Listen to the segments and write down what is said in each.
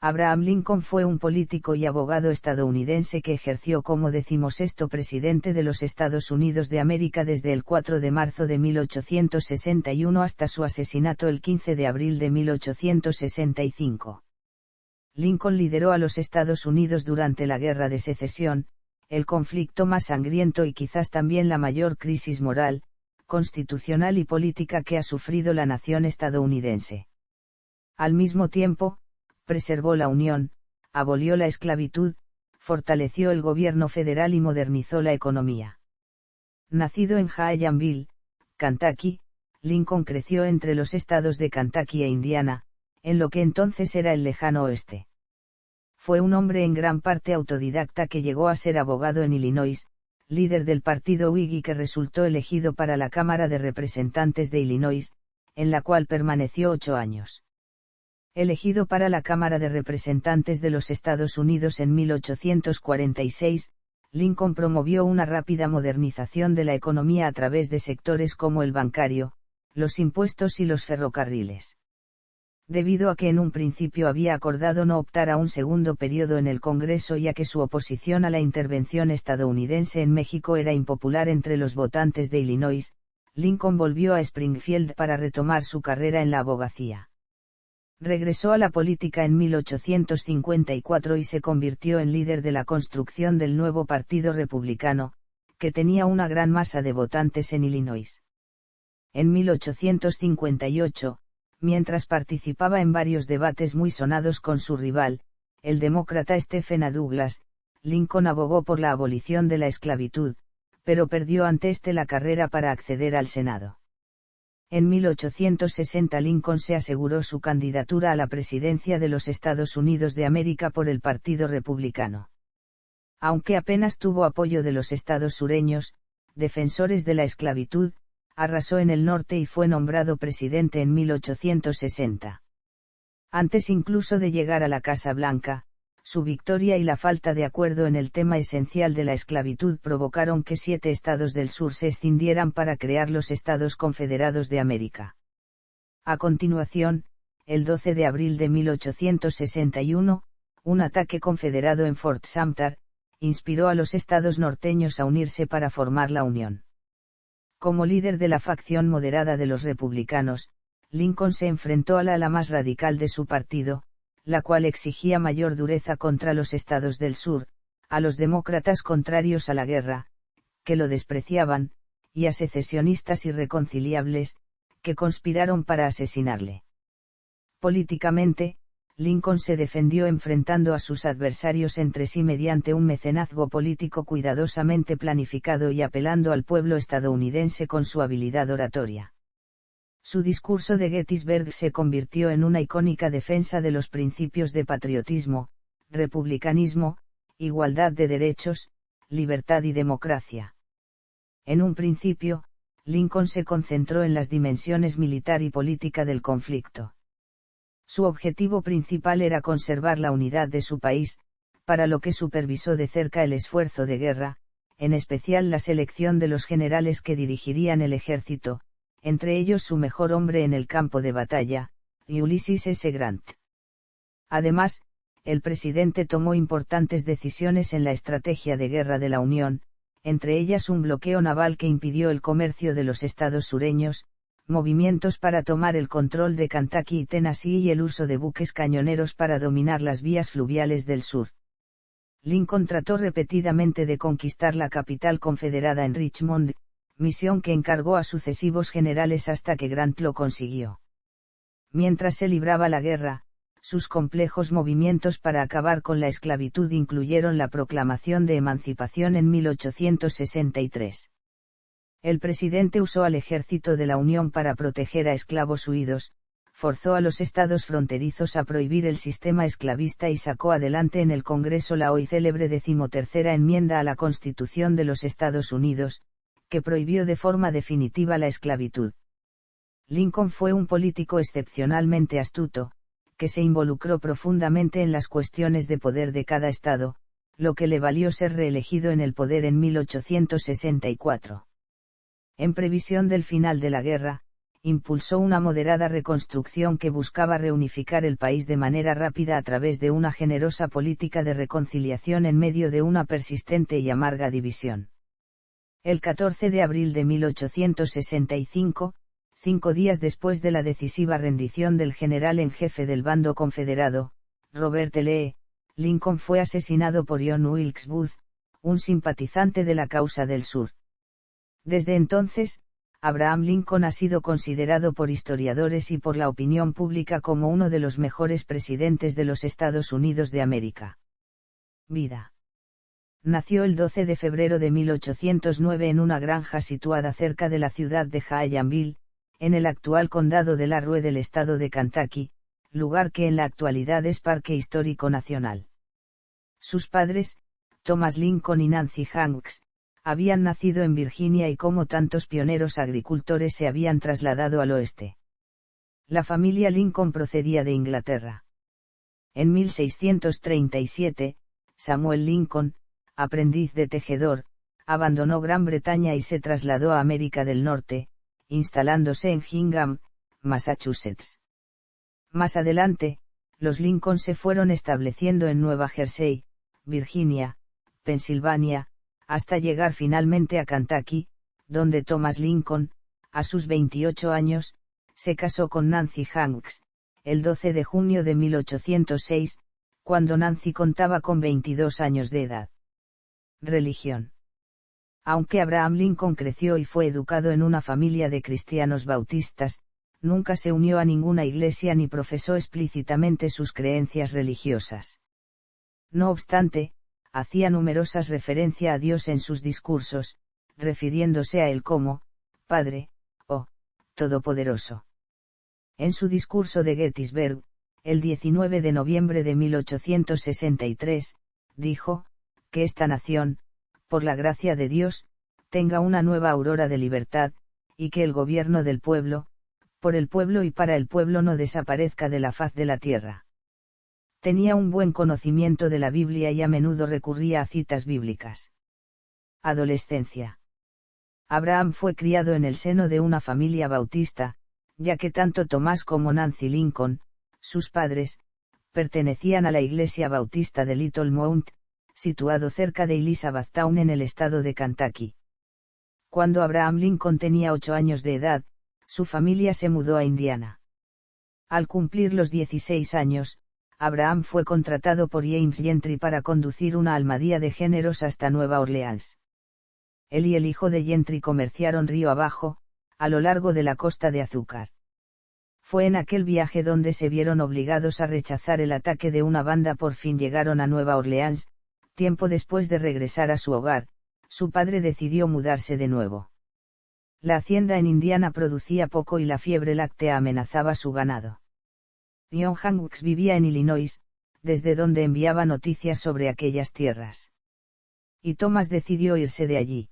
Abraham Lincoln fue un político y abogado estadounidense que ejerció como 16º presidente de los Estados Unidos de América desde el 4 de marzo de 1861 hasta su asesinato el 15 de abril de 1865. Lincoln lideró a los Estados Unidos durante la Guerra de Secesión, el conflicto más sangriento y quizás también la mayor crisis moral, constitucional y política que ha sufrido la nación estadounidense. Al mismo tiempo, preservó la Unión, abolió la esclavitud, fortaleció el gobierno federal y modernizó la economía. Nacido en Jacksonville, Kentucky, Lincoln creció entre los estados de Kentucky e Indiana, en lo que entonces era el lejano oeste. Fue un hombre en gran parte autodidacta que llegó a ser abogado en Illinois, líder del partido Whig y que resultó elegido para la Cámara de Representantes de Illinois, en la cual permaneció 8 años. Elegido para la Cámara de Representantes de los Estados Unidos en 1846, Lincoln promovió una rápida modernización de la economía a través de sectores como el bancario, los impuestos y los ferrocarriles. Debido a que en un principio había acordado no optar a un segundo periodo en el Congreso y a que su oposición a la intervención estadounidense en México era impopular entre los votantes de Illinois, Lincoln volvió a Springfield para retomar su carrera en la abogacía. Regresó a la política en 1854 y se convirtió en líder de la construcción del nuevo Partido Republicano, que tenía una gran masa de votantes en Illinois. En 1858, mientras participaba en varios debates muy sonados con su rival, el demócrata Stephen A. Douglas, Lincoln abogó por la abolición de la esclavitud, pero perdió ante este la carrera para acceder al Senado. En 1860 Lincoln se aseguró su candidatura a la presidencia de los Estados Unidos de América por el Partido Republicano. Aunque apenas tuvo apoyo de los estados sureños, defensores de la esclavitud, arrasó en el norte y fue nombrado presidente en 1860. Antes incluso de llegar a la Casa Blanca, su victoria y la falta de acuerdo en el tema esencial de la esclavitud provocaron que 7 estados del sur se escindieran para crear los Estados Confederados de América. A continuación, el 12 de abril de 1861, un ataque confederado en Fort Sumter, inspiró a los estados norteños a unirse para formar la Unión. Como líder de la facción moderada de los republicanos, Lincoln se enfrentó a la ala más radical de su partido, la cual exigía mayor dureza contra los estados del sur, a los demócratas contrarios a la guerra, que lo despreciaban, y a secesionistas irreconciliables, que conspiraron para asesinarle. Políticamente, Lincoln se defendió enfrentando a sus adversarios entre sí mediante un mecenazgo político cuidadosamente planificado y apelando al pueblo estadounidense con su habilidad oratoria. Su discurso de Gettysburg se convirtió en una icónica defensa de los principios de patriotismo, republicanismo, igualdad de derechos, libertad y democracia. En un principio, Lincoln se concentró en las dimensiones militar y política del conflicto. Su objetivo principal era conservar la unidad de su país, para lo que supervisó de cerca el esfuerzo de guerra, en especial la selección de los generales que dirigirían el ejército, entre ellos su mejor hombre en el campo de batalla, Ulysses S. Grant. Además, el presidente tomó importantes decisiones en la estrategia de guerra de la Unión, entre ellas un bloqueo naval que impidió el comercio de los estados sureños, movimientos para tomar el control de Kentucky y Tennessee y el uso de buques cañoneros para dominar las vías fluviales del sur. Lincoln trató repetidamente de conquistar la capital confederada en Richmond, misión que encargó a sucesivos generales hasta que Grant lo consiguió. Mientras se libraba la guerra, sus complejos movimientos para acabar con la esclavitud incluyeron la proclamación de emancipación en 1863. El presidente usó al ejército de la Unión para proteger a esclavos huidos, forzó a los estados fronterizos a prohibir el sistema esclavista y sacó adelante en el Congreso la hoy célebre 13ª enmienda a la Constitución de los Estados Unidos, que prohibió de forma definitiva la esclavitud. Lincoln fue un político excepcionalmente astuto, que se involucró profundamente en las cuestiones de poder de cada estado, lo que le valió ser reelegido en el poder en 1864. En previsión del final de la guerra, impulsó una moderada reconstrucción que buscaba reunificar el país de manera rápida a través de una generosa política de reconciliación en medio de una persistente y amarga división. El 14 de abril de 1865, 5 días después de la decisiva rendición del general en jefe del bando confederado, Robert Lee, Lincoln fue asesinado por John Wilkes Booth, un simpatizante de la causa del sur. Desde entonces, Abraham Lincoln ha sido considerado por historiadores y por la opinión pública como uno de los mejores presidentes de los Estados Unidos de América. Vida. Nació el 12 de febrero de 1809 en una granja situada cerca de la ciudad de Jacksonville, en el actual condado de Larue del estado de Kentucky, lugar que en la actualidad es Parque Histórico Nacional. Sus padres, Thomas Lincoln y Nancy Hanks, habían nacido en Virginia y como tantos pioneros agricultores se habían trasladado al oeste. La familia Lincoln procedía de Inglaterra. En 1637, Samuel Lincoln, aprendiz de tejedor, abandonó Gran Bretaña y se trasladó a América del Norte, instalándose en Hingham, Massachusetts. Más adelante, los Lincoln se fueron estableciendo en Nueva Jersey, Virginia, Pensilvania, hasta llegar finalmente a Kentucky, donde Thomas Lincoln, a sus 28 años, se casó con Nancy Hanks, el 12 de junio de 1806, cuando Nancy contaba con 22 años de edad. Religión. Aunque Abraham Lincoln creció y fue educado en una familia de cristianos bautistas, nunca se unió a ninguna iglesia ni profesó explícitamente sus creencias religiosas. No obstante, hacía numerosas referencias a Dios en sus discursos, refiriéndose a él como Padre, o Todopoderoso. En su discurso de Gettysburg, el 19 de noviembre de 1863, dijo, que esta nación, por la gracia de Dios, tenga una nueva aurora de libertad, y que el gobierno del pueblo, por el pueblo y para el pueblo no desaparezca de la faz de la tierra. Tenía un buen conocimiento de la Biblia y a menudo recurría a citas bíblicas. Adolescencia. Abraham fue criado en el seno de una familia bautista, ya que tanto Tomás como Nancy Lincoln, sus padres, pertenecían a la iglesia bautista de Little Mount, situado cerca de Elizabethtown en el estado de Kentucky. Cuando Abraham Lincoln tenía 8 años de edad, su familia se mudó a Indiana. Al cumplir los 16 años, Abraham fue contratado por James Gentry para conducir una almadía de géneros hasta Nueva Orleans. Él y el hijo de Gentry comerciaron río abajo, a lo largo de la costa de Azúcar. Fue en aquel viaje donde se vieron obligados a rechazar el ataque de una banda. Por fin llegaron a Nueva Orleans. Tiempo después de regresar a su hogar, su padre decidió mudarse de nuevo. La hacienda en Indiana producía poco y la fiebre láctea amenazaba su ganado. John Hanks vivía en Illinois, desde donde enviaba noticias sobre aquellas tierras. Y Thomas decidió irse de allí.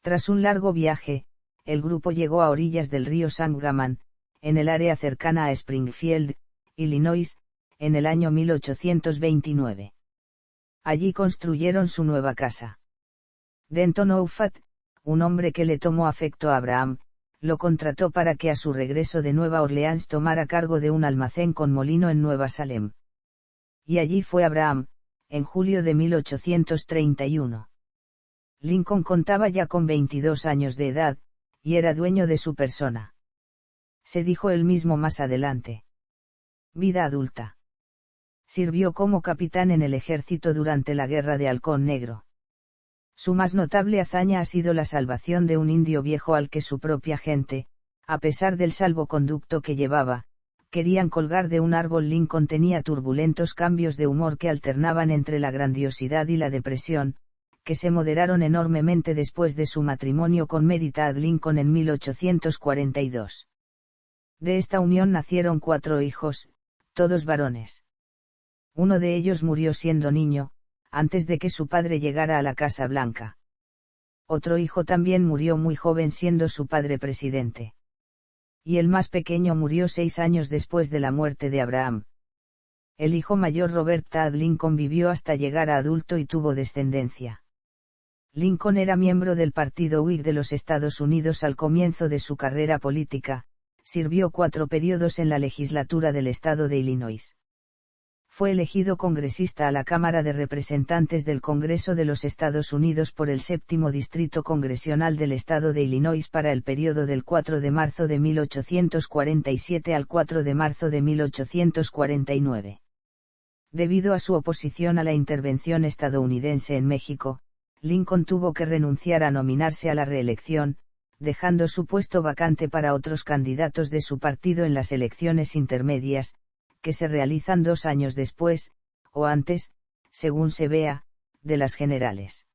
Tras un largo viaje, el grupo llegó a orillas del río Sangamon, en el área cercana a Springfield, Illinois, en el año 1829. Allí construyeron su nueva casa. Denton Ouffat, un hombre que le tomó afecto a Abraham, lo contrató para que a su regreso de Nueva Orleans tomara cargo de un almacén con molino en Nueva Salem. Y allí fue Abraham, en julio de 1831. Lincoln contaba ya con 22 años de edad, y era dueño de su persona. Se dijo él mismo más adelante. Vida adulta. Sirvió como capitán en el ejército durante la Guerra de Halcón Negro. Su más notable hazaña ha sido la salvación de un indio viejo al que su propia gente, a pesar del salvoconducto que llevaba, querían colgar de un árbol. Lincoln tenía turbulentos cambios de humor que alternaban entre la grandiosidad y la depresión, que se moderaron enormemente después de su matrimonio con Mary Tad Lincoln en 1842. De esta unión nacieron 4 hijos, todos varones. Uno de ellos murió siendo niño, antes de que su padre llegara a la Casa Blanca. Otro hijo también murió muy joven siendo su padre presidente. Y el más pequeño murió 6 años después de la muerte de Abraham. El hijo mayor Robert Tad Lincoln vivió hasta llegar a adulto y tuvo descendencia. Lincoln era miembro del Partido Whig de los Estados Unidos al comienzo de su carrera política, sirvió 4 periodos en la legislatura del estado de Illinois. Fue elegido congresista a la Cámara de Representantes del Congreso de los Estados Unidos por el 7º Distrito Congresional del estado de Illinois para el período del 4 de marzo de 1847 al 4 de marzo de 1849. Debido a su oposición a la intervención estadounidense en México, Lincoln tuvo que renunciar a nominarse a la reelección, dejando su puesto vacante para otros candidatos de su partido en las elecciones intermedias, que se realizan 2 años después, o antes, según se vea, de las generales.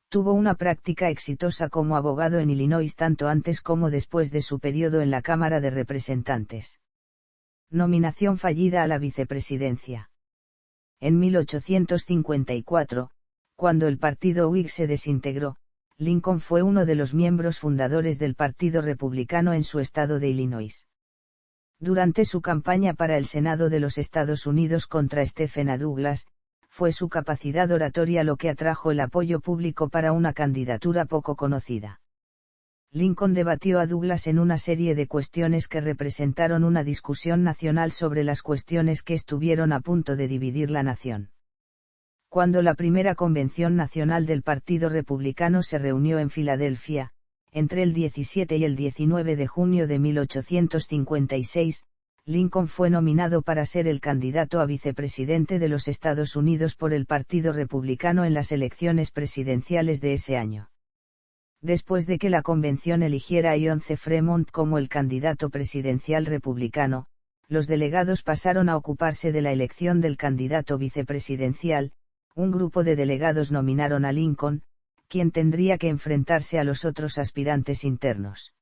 Tuvo una práctica exitosa como abogado en Illinois tanto antes como después de su periodo en la Cámara de Representantes. Nominación fallida a la vicepresidencia. En 1854, cuando el partido Whig se desintegró, Lincoln fue uno de los miembros fundadores del Partido Republicano en su estado de Illinois. Durante su campaña para el Senado de los Estados Unidos contra Stephen A. Douglas, fue su capacidad oratoria lo que atrajo el apoyo público para una candidatura poco conocida. Lincoln debatió a Douglas en una serie de cuestiones que representaron una discusión nacional sobre las cuestiones que estuvieron a punto de dividir la nación. Cuando la primera convención nacional del Partido Republicano se reunió en Filadelfia, entre el 17 y el 19 de junio de 1856, Lincoln fue nominado para ser el candidato a vicepresidente de los Estados Unidos por el Partido Republicano en las elecciones presidenciales de ese año. Después de que la convención eligiera a John C. Fremont como el candidato presidencial republicano, los delegados pasaron a ocuparse de la elección del candidato vicepresidencial. Un grupo de delegados nominaron a Lincoln, quien tendría que enfrentarse a los otros aspirantes internos.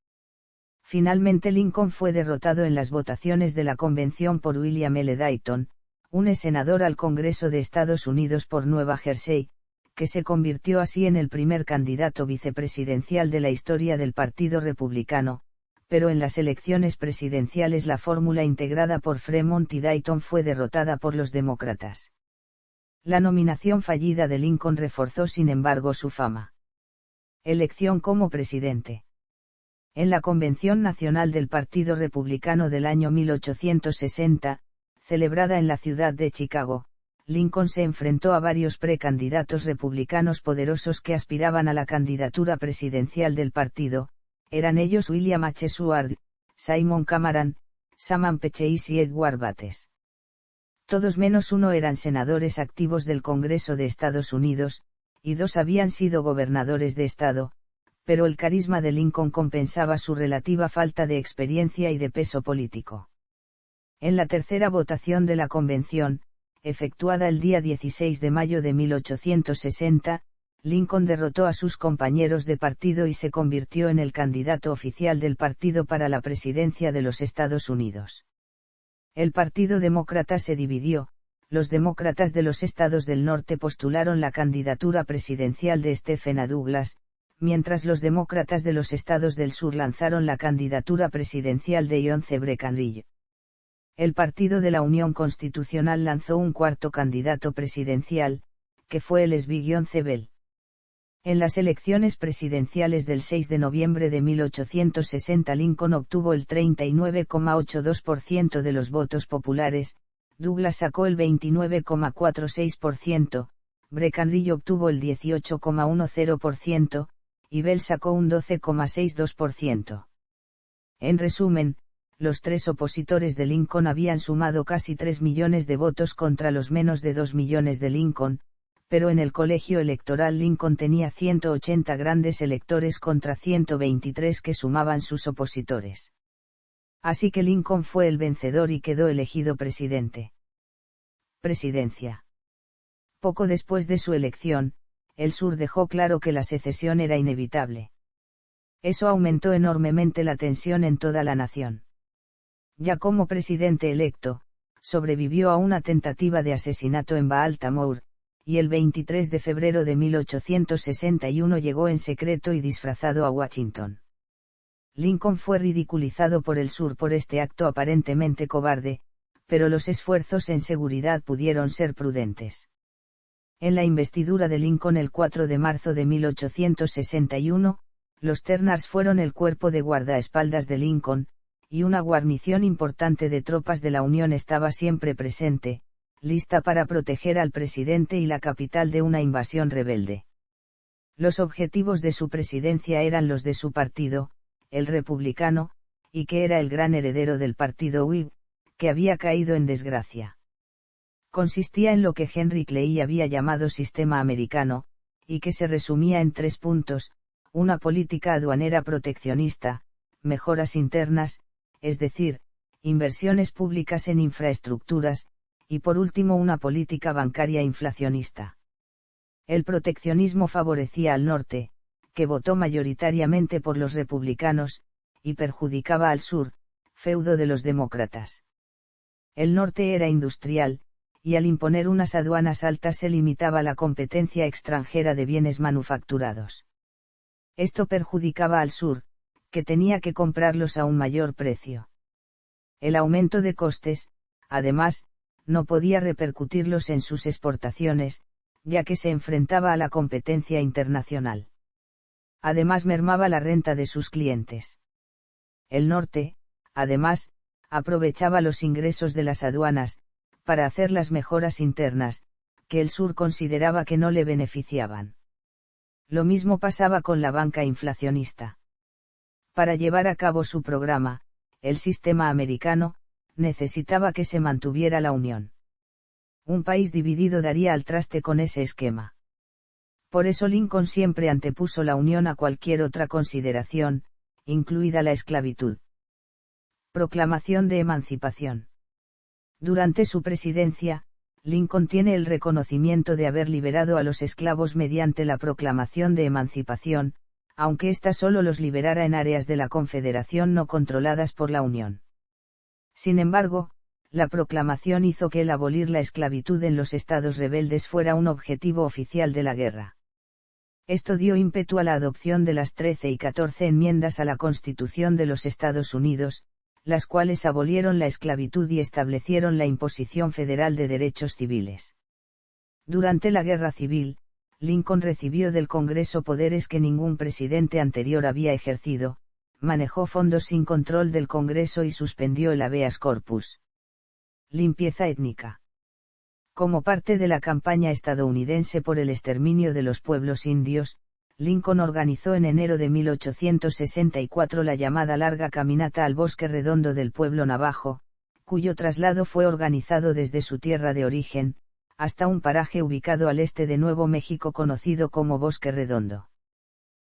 Finalmente Lincoln fue derrotado en las votaciones de la convención por William L. Dayton, un senador al Congreso de Estados Unidos por Nueva Jersey, que se convirtió así en el primer candidato vicepresidencial de la historia del Partido Republicano, pero en las elecciones presidenciales la fórmula integrada por Fremont y Dayton fue derrotada por los demócratas. La nominación fallida de Lincoln reforzó sin embargo su fama. Elección como presidente. En la Convención Nacional del Partido Republicano del año 1860, celebrada en la ciudad de Chicago, Lincoln se enfrentó a varios precandidatos republicanos poderosos que aspiraban a la candidatura presidencial del partido, eran ellos William H. Seward, Simon Cameron, Salmon P. Chase y Edward Bates. Todos menos uno eran senadores activos del Congreso de Estados Unidos, y 2 habían sido gobernadores de estado, pero el carisma de Lincoln compensaba su relativa falta de experiencia y de peso político. En la tercera votación de la convención, efectuada el día 16 de mayo de 1860, Lincoln derrotó a sus compañeros de partido y se convirtió en el candidato oficial del partido para la presidencia de los Estados Unidos. El Partido Demócrata se dividió, los demócratas de los estados del norte postularon la candidatura presidencial de Stephen A. Douglas, mientras los demócratas de los estados del sur lanzaron la candidatura presidencial de John C. Breckinridge. El Partido de la Unión Constitucional lanzó un cuarto candidato presidencial, que fue el SB John C. Bell. En las elecciones presidenciales del 6 de noviembre de 1860 Lincoln obtuvo el 39,82% de los votos populares, Douglas sacó el 29,46%, Breckinridge obtuvo el 18,10%, y Bell sacó un 12,62%. En resumen, los 3 opositores de Lincoln habían sumado casi 3 millones de votos contra los menos de 2 millones de Lincoln, pero en el colegio electoral Lincoln tenía 180 grandes electores contra 123 que sumaban sus opositores. Así que Lincoln fue el vencedor y quedó elegido presidente. Presidencia. Poco después de su elección, el sur dejó claro que la secesión era inevitable. Eso aumentó enormemente la tensión en toda la nación. Ya como presidente electo, sobrevivió a una tentativa de asesinato en Baltimore, y el 23 de febrero de 1861 llegó en secreto y disfrazado a Washington. Lincoln fue ridiculizado por el sur por este acto aparentemente cobarde, pero los esfuerzos en seguridad pudieron ser prudentes. En la investidura de Lincoln el 4 de marzo de 1861, los Ternars fueron el cuerpo de guardaespaldas de Lincoln, y una guarnición importante de tropas de la Unión estaba siempre presente, lista para proteger al presidente y la capital de una invasión rebelde. Los objetivos de su presidencia eran los de su partido, el republicano, y que era el gran heredero del partido Whig, que había caído en desgracia. Consistía en lo que Henry Clay había llamado sistema americano, y que se resumía en 3 puntos: una política aduanera proteccionista, mejoras internas, es decir, inversiones públicas en infraestructuras, y por último una política bancaria inflacionista. El proteccionismo favorecía al norte, que votó mayoritariamente por los republicanos, y perjudicaba al sur, feudo de los demócratas. El norte era industrial, y al imponer unas aduanas altas se limitaba la competencia extranjera de bienes manufacturados. Esto perjudicaba al sur, que tenía que comprarlos a un mayor precio. El aumento de costes, además, no podía repercutirlos en sus exportaciones, ya que se enfrentaba a la competencia internacional. Además mermaba la renta de sus clientes. El norte, además, aprovechaba los ingresos de las aduanas, para hacer las mejoras internas, que el sur consideraba que no le beneficiaban. Lo mismo pasaba con la banca inflacionista. Para llevar a cabo su programa, el sistema americano, necesitaba que se mantuviera la unión. Un país dividido daría al traste con ese esquema. Por eso Lincoln siempre antepuso la unión a cualquier otra consideración, incluida la esclavitud. Proclamación de emancipación. Durante su presidencia, Lincoln tiene el reconocimiento de haber liberado a los esclavos mediante la proclamación de emancipación, aunque ésta solo los liberara en áreas de la Confederación no controladas por la Unión. Sin embargo, la proclamación hizo que el abolir la esclavitud en los estados rebeldes fuera un objetivo oficial de la guerra. Esto dio ímpetu a la adopción de las 13 y 14 enmiendas a la Constitución de los Estados Unidos, las cuales abolieron la esclavitud y establecieron la imposición federal de derechos civiles. Durante la Guerra Civil, Lincoln recibió del Congreso poderes que ningún presidente anterior había ejercido, manejó fondos sin control del Congreso y suspendió el habeas corpus. Limpieza étnica. Como parte de la campaña estadounidense por el exterminio de los pueblos indios, Lincoln organizó en enero de 1864 la llamada Larga Caminata al Bosque Redondo del pueblo navajo, cuyo traslado fue organizado desde su tierra de origen, hasta un paraje ubicado al este de Nuevo México conocido como Bosque Redondo.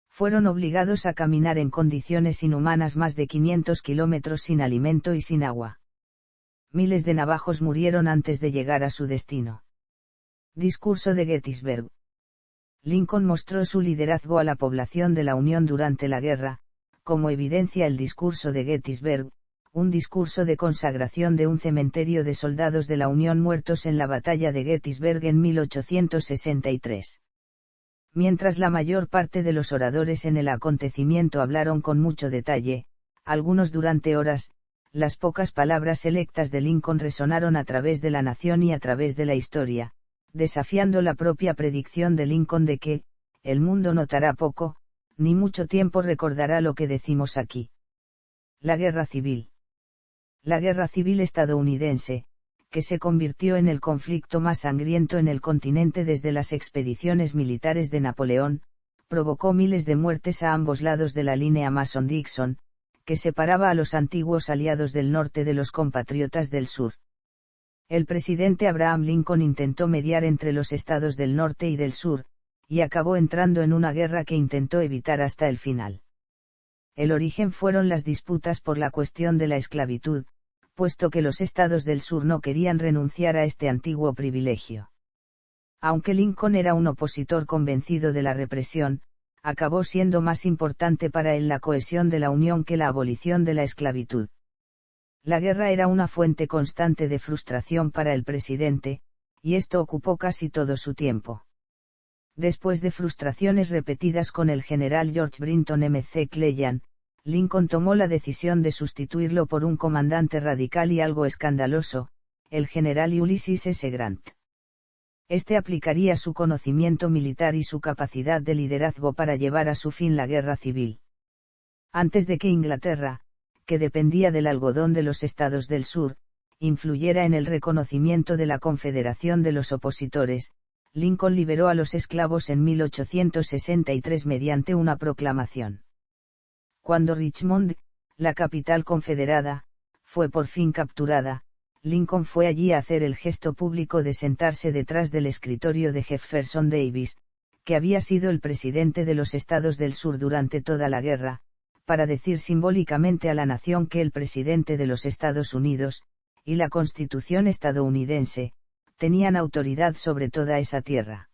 Fueron obligados a caminar en condiciones inhumanas más de 500 kilómetros sin alimento y sin agua. Miles de navajos murieron antes de llegar a su destino. Discurso de Gettysburg. Lincoln mostró su liderazgo a la población de la Unión durante la guerra, como evidencia el discurso de Gettysburg, un discurso de consagración de un cementerio de soldados de la Unión muertos en la batalla de Gettysburg en 1863. Mientras la mayor parte de los oradores en el acontecimiento hablaron con mucho detalle, algunos durante horas, las pocas palabras selectas de Lincoln resonaron a través de la nación y a través de la historia, desafiando la propia predicción de Lincoln de que, el mundo notará poco, ni mucho tiempo recordará lo que decimos aquí. La Guerra Civil. La Guerra Civil estadounidense, que se convirtió en el conflicto más sangriento en el continente desde las expediciones militares de Napoleón, provocó miles de muertes a ambos lados de la línea Mason-Dixon, que separaba a los antiguos aliados del norte de los compatriotas del sur. El presidente Abraham Lincoln intentó mediar entre los estados del norte y del sur, y acabó entrando en una guerra que intentó evitar hasta el final. El origen fueron las disputas por la cuestión de la esclavitud, puesto que los estados del sur no querían renunciar a este antiguo privilegio. Aunque Lincoln era un opositor convencido de la represión, acabó siendo más importante para él la cohesión de la Unión que la abolición de la esclavitud. La guerra era una fuente constante de frustración para el presidente, y esto ocupó casi todo su tiempo. Después de frustraciones repetidas con el general George Brinton McClellan, Lincoln tomó la decisión de sustituirlo por un comandante radical y algo escandaloso, el general Ulysses S. Grant. Este aplicaría su conocimiento militar y su capacidad de liderazgo para llevar a su fin la guerra civil. Antes de que Inglaterra, que dependía del algodón de los estados del sur, influyera en el reconocimiento de la Confederación de los Opositores, Lincoln liberó a los esclavos en 1863 mediante una proclamación. Cuando Richmond, la capital confederada, fue por fin capturada, Lincoln fue allí a hacer el gesto público de sentarse detrás del escritorio de Jefferson Davis, que había sido el presidente de los estados del sur durante toda la guerra, para decir simbólicamente a la nación que el presidente de los Estados Unidos, y la Constitución estadounidense, tenían autoridad sobre toda esa tierra.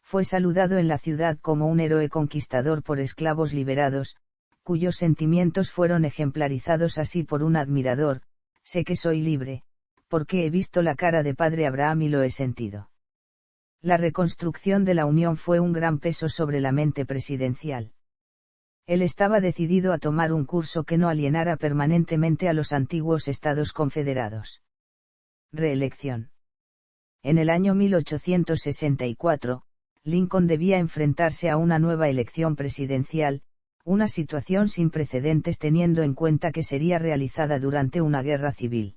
Fue saludado en la ciudad como un héroe conquistador por esclavos liberados, cuyos sentimientos fueron ejemplarizados así por un admirador: sé que soy libre, porque he visto la cara de Padre Abraham y lo he sentido. La reconstrucción de la Unión fue un gran peso sobre la mente presidencial. Él estaba decidido a tomar un curso que no alienara permanentemente a los antiguos estados confederados. Reelección. En el año 1864, Lincoln debía enfrentarse a una nueva elección presidencial, una situación sin precedentes teniendo en cuenta que sería realizada durante una guerra civil.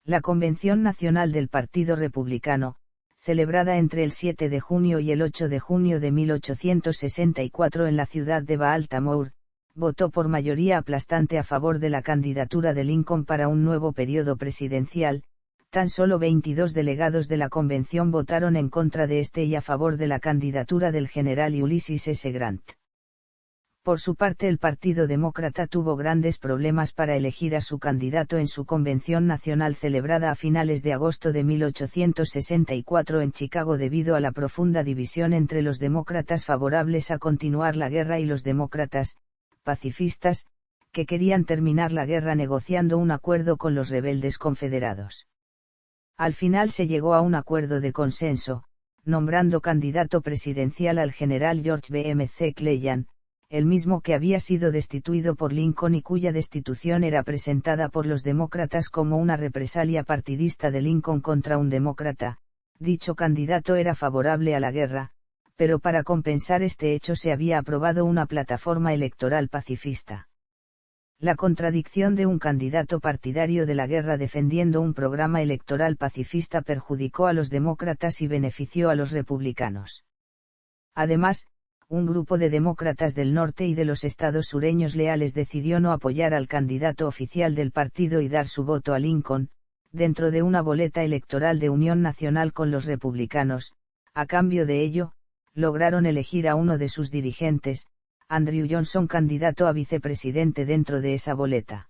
La Convención Nacional del Partido Republicano, celebrada entre el 7 de junio y el 8 de junio de 1864 en la ciudad de Baltimore, votó por mayoría aplastante a favor de la candidatura de Lincoln para un nuevo periodo presidencial. Tan solo 22 delegados de la convención votaron en contra de este y a favor de la candidatura del general Ulysses S. Grant. Por su parte, el Partido Demócrata tuvo grandes problemas para elegir a su candidato en su convención nacional celebrada a finales de agosto de 1864 en Chicago debido a la profunda división entre los demócratas favorables a continuar la guerra y los demócratas, pacifistas, que querían terminar la guerra negociando un acuerdo con los rebeldes confederados. Al final se llegó a un acuerdo de consenso, nombrando candidato presidencial al general George B. M. McClellan, el mismo que había sido destituido por Lincoln y cuya destitución era presentada por los demócratas como una represalia partidista de Lincoln contra un demócrata. Dicho candidato era favorable a la guerra, pero para compensar este hecho se había aprobado una plataforma electoral pacifista. La contradicción de un candidato partidario de la guerra defendiendo un programa electoral pacifista perjudicó a los demócratas y benefició a los republicanos. Además, un grupo de demócratas del norte y de los estados sureños leales decidió no apoyar al candidato oficial del partido y dar su voto a Lincoln, dentro de una boleta electoral de unión nacional con los republicanos. A cambio de ello, lograron elegir a uno de sus dirigentes, Andrew Johnson, candidato a vicepresidente dentro de esa boleta.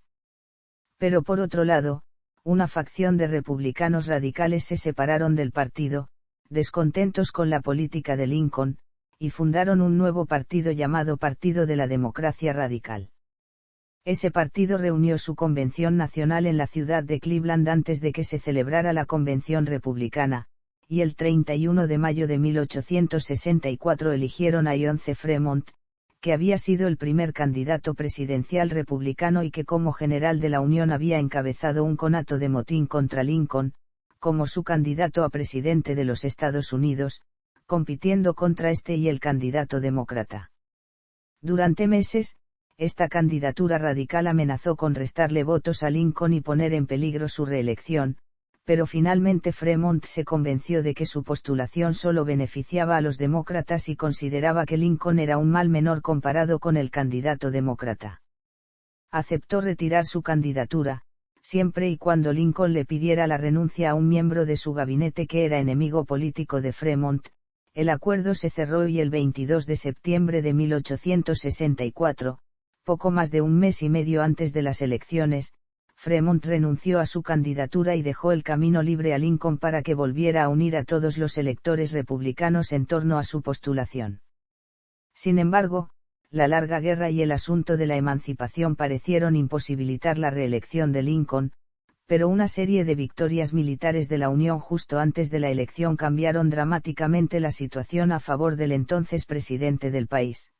Pero por otro lado, una facción de republicanos radicales se separaron del partido, descontentos con la política de Lincoln, y fundaron un nuevo partido llamado Partido de la Democracia Radical. Ese partido reunió su convención nacional en la ciudad de Cleveland antes de que se celebrara la convención republicana, y el 31 de mayo de 1864 eligieron a John C. Fremont, que había sido el primer candidato presidencial republicano y que como general de la Unión había encabezado un conato de motín contra Lincoln, como su candidato a presidente de los Estados Unidos, compitiendo contra este y el candidato demócrata. Durante meses, esta candidatura radical amenazó con restarle votos a Lincoln y poner en peligro su reelección, pero finalmente Fremont se convenció de que su postulación solo beneficiaba a los demócratas y consideraba que Lincoln era un mal menor comparado con el candidato demócrata. Aceptó retirar su candidatura, siempre y cuando Lincoln le pidiera la renuncia a un miembro de su gabinete que era enemigo político de Fremont. El acuerdo se cerró y el 22 de septiembre de 1864, poco más de un mes y medio antes de las elecciones, Fremont renunció a su candidatura y dejó el camino libre a Lincoln para que volviera a unir a todos los electores republicanos en torno a su postulación. Sin embargo, la larga guerra y el asunto de la emancipación parecieron imposibilitar la reelección de Lincoln, pero una serie de victorias militares de la Unión justo antes de la elección cambiaron dramáticamente la situación a favor del entonces presidente del país.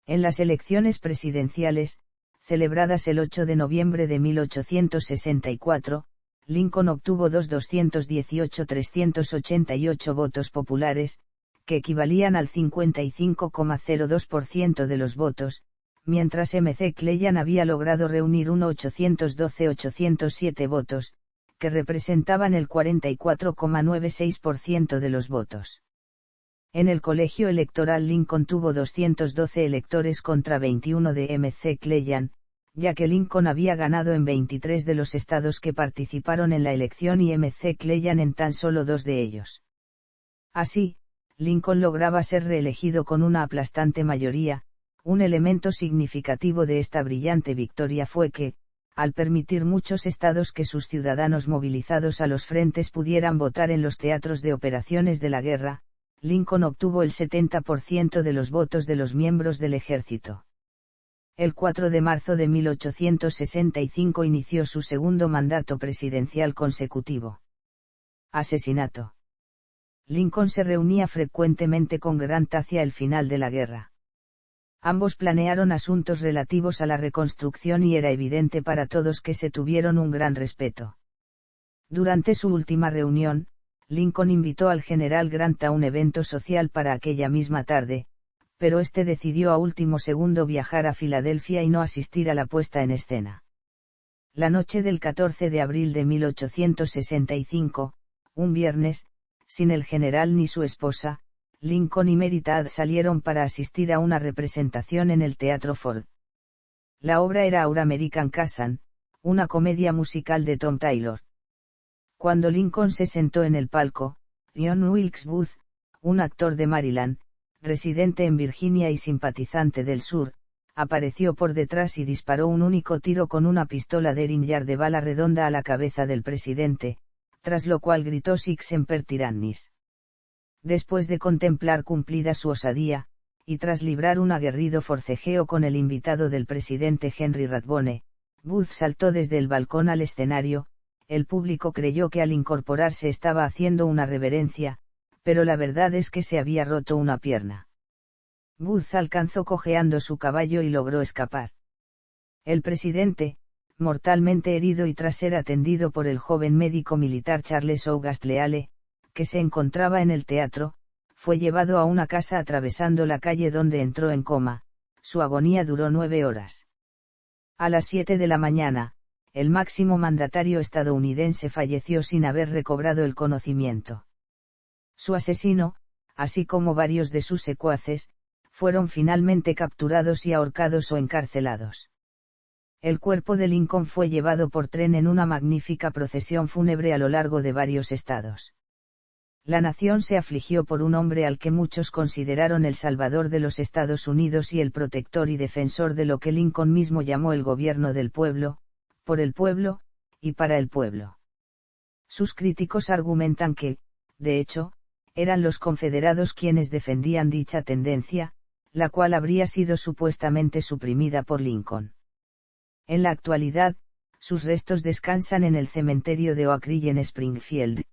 En las elecciones presidenciales, celebradas el 8 de noviembre de 1864, Lincoln obtuvo 218.388 votos populares, que equivalían al 55,02% de los votos, mientras McClellan había logrado reunir 812.807 votos, que representaban el 44,96% de los votos. En el colegio electoral Lincoln tuvo 212 electores contra 21 de McClellan, ya que Lincoln había ganado en 23 de los estados que participaron en la elección y McClellan en tan solo 2 de ellos. Así, Lincoln lograba ser reelegido con una aplastante mayoría. Un elemento significativo de esta brillante victoria fue que, al permitir muchos estados que sus ciudadanos movilizados a los frentes pudieran votar en los teatros de operaciones de la guerra, Lincoln obtuvo el 70% de los votos de los miembros del ejército. El 4 de marzo de 1865 inició su segundo mandato presidencial consecutivo. Asesinato. Lincoln se reunía frecuentemente con Grant hacia el final de la guerra. Ambos planearon asuntos relativos a la reconstrucción y era evidente para todos que se tuvieron un gran respeto. Durante su última reunión, Lincoln invitó al general Grant a un evento social para aquella misma tarde, pero este decidió a último segundo viajar a Filadelfia y no asistir a la puesta en escena. La noche del 14 de abril de 1865, un viernes, sin el general ni su esposa, Lincoln y Mary Todd salieron para asistir a una representación en el Teatro Ford. La obra era Our American Cousin, una comedia musical de Tom Taylor. Cuando Lincoln se sentó en el palco, John Wilkes Booth, un actor de Maryland, residente en Virginia y simpatizante del sur, apareció por detrás y disparó un único tiro con una pistola Derringer de bala redonda a la cabeza del presidente, tras lo cual gritó Sic semper tyrannis. Después de contemplar cumplida su osadía, y tras librar un aguerrido forcejeo con el invitado del presidente Henry Rathbone, Booth saltó desde el balcón al escenario. El público creyó que al incorporarse estaba haciendo una reverencia, pero la verdad es que se había roto una pierna. Booth alcanzó cojeando su caballo y logró escapar. El presidente, mortalmente herido y tras ser atendido por el joven médico militar Charles August Leale, que se encontraba en el teatro, fue llevado a una casa atravesando la calle donde entró en coma. Su agonía duró 9 horas. A las 7 de la mañana, el máximo mandatario estadounidense falleció sin haber recobrado el conocimiento. Su asesino, así como varios de sus secuaces, fueron finalmente capturados y ahorcados o encarcelados. El cuerpo de Lincoln fue llevado por tren en una magnífica procesión fúnebre a lo largo de varios estados. La nación se afligió por un hombre al que muchos consideraron el salvador de los Estados Unidos y el protector y defensor de lo que Lincoln mismo llamó el gobierno del pueblo, por el pueblo, y para el pueblo. Sus críticos argumentan que, de hecho, eran los confederados quienes defendían dicha tendencia, la cual habría sido supuestamente suprimida por Lincoln. En la actualidad, sus restos descansan en el cementerio de Oak Ridge en Springfield,